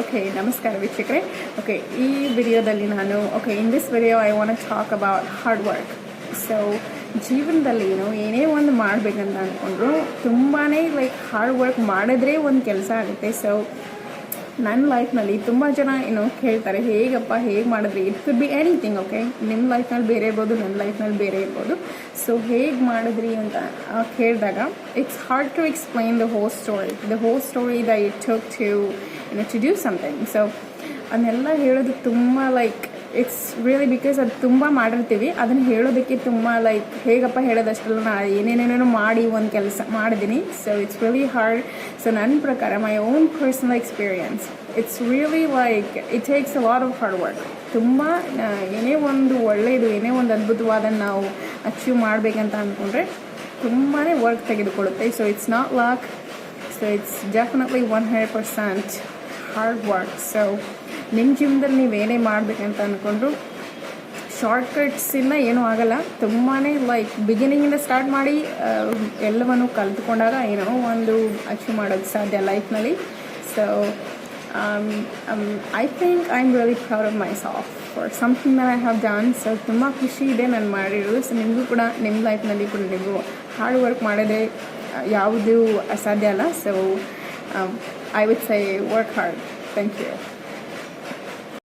Okay, ನಮಸ್ಕಾರ ವೀಕ್ಷಕರೇ. Okay, ಈ ವಿಡಿಯೋದಲ್ಲಿ ನಾನು in this video I want to talk about hard work. So ಜೀವನದಲ್ಲಿ ಏನೇ ಒಂದು ಮಾಡಬೇಕಂತ ಅಂದ್ಕೊಂಡ್ರು ತುಂಬಾ ಹಾರ್ಡ್ ವರ್ಕ್ ಮಾಡಿದ್ರೆ ಒಂದು ಕೆಲಸ ಆಗುತ್ತೆ. ಸೊ ನನ್ನ ಲೈಫ್ನಲ್ಲಿ ತುಂಬ ಜನ ಕೇಳ್ತಾರೆ, ಹೇಗೆ ಮಾಡಿದ್ರಿ? It could be anything. Okay, ನಿಮ್ಮ ಲೈಫ್ನಲ್ಲಿ ಬೇರೆ ಇರ್ಬೋದು, ನನ್ನ ಲೈಫ್ನಲ್ಲಿ ಬೇರೆ ಇರ್ಬೋದು. ಸೊ ಹೇಗೆ ಮಾಡಿದ್ರಿ ಅಂತ ಕೇಳಿದಾಗ it's hard to explain the whole story that it took to do something. So ಅದನ್ನೆಲ್ಲ ಹೇಳೋದು ತುಂಬ ಇಟ್ಸ್ ರಿಯಲಿ ಬಿಕಾಸ್ ಅದು ತುಂಬ ಮಾಡಿರ್ತೀವಿ, ಅದನ್ನು ಹೇಳೋದಕ್ಕೆ ತುಂಬ ಹೇಗಪ್ಪ ಹೇಳೋದಷ್ಟಲ್ಲ, ನಾನು ಏನೇನೇನೋ ಮಾಡಿ ಒಂದು ಕೆಲಸ ಮಾಡಿದ್ದೀನಿ. So it's really hard. So ನನ್ನ ಪ್ರಕಾರ my own personal experience, it's really it takes a lot of hard work. ತುಂಬ ಏನೇ ಒಂದು ಒಳ್ಳೆಯದು, ಏನೇ ಒಂದು ಅದ್ಭುತವಾದನ್ನು ನಾವು ಅಚೀವ್ ಮಾಡಬೇಕಂತ ಅಂದ್ಕೊಂಡ್ರೆ ತುಂಬಾ ವರ್ಕ್ ತೆಗೆದುಕೊಳ್ಳುತ್ತೆ. So it's not luck. So it's definitely 100% hard work. So ನಿಮ್ಮ ಜೀವನದಲ್ಲಿ ನೀವೇನೇ ಮಾಡಬೇಕಂತ ಅಂದ್ಕೊಂಡ್ರು ಶಾರ್ಟ್ಕಟ್ಸಿಂದ ಏನೂ ಆಗಲ್ಲ. ತುಂಬಾ ಬಿಗಿನಿಂಗಿಂದ ಸ್ಟಾರ್ಟ್ ಮಾಡಿ ಎಲ್ಲವನ್ನು ಕಲ್ತ್ಕೊಂಡಾಗ ಏನೋ ಒಂದು ಅಚೀವ್ ಮಾಡೋದು ಸಾಧ್ಯ ಲೈಫ್ನಲ್ಲಿ. So I think I am really proud of myself for something that I have done. So ತುಂಬ ಖುಷಿ ಇದೆ ನಾನು ಮಾಡಿರೋದು. ಸೊ ನಿಮಗೂ ಕೂಡ ನಿಮ್ಮ ಲೈಫ್ನಲ್ಲಿ ಕೂಡ ನೀವು ಹಾರ್ಡ್ ವರ್ಕ್ ಮಾಡಿದ್ರೆ ಯಾವುದು ಅಸಾಧ್ಯ ಅಲ್ಲ. So I would say work hard. Thank you.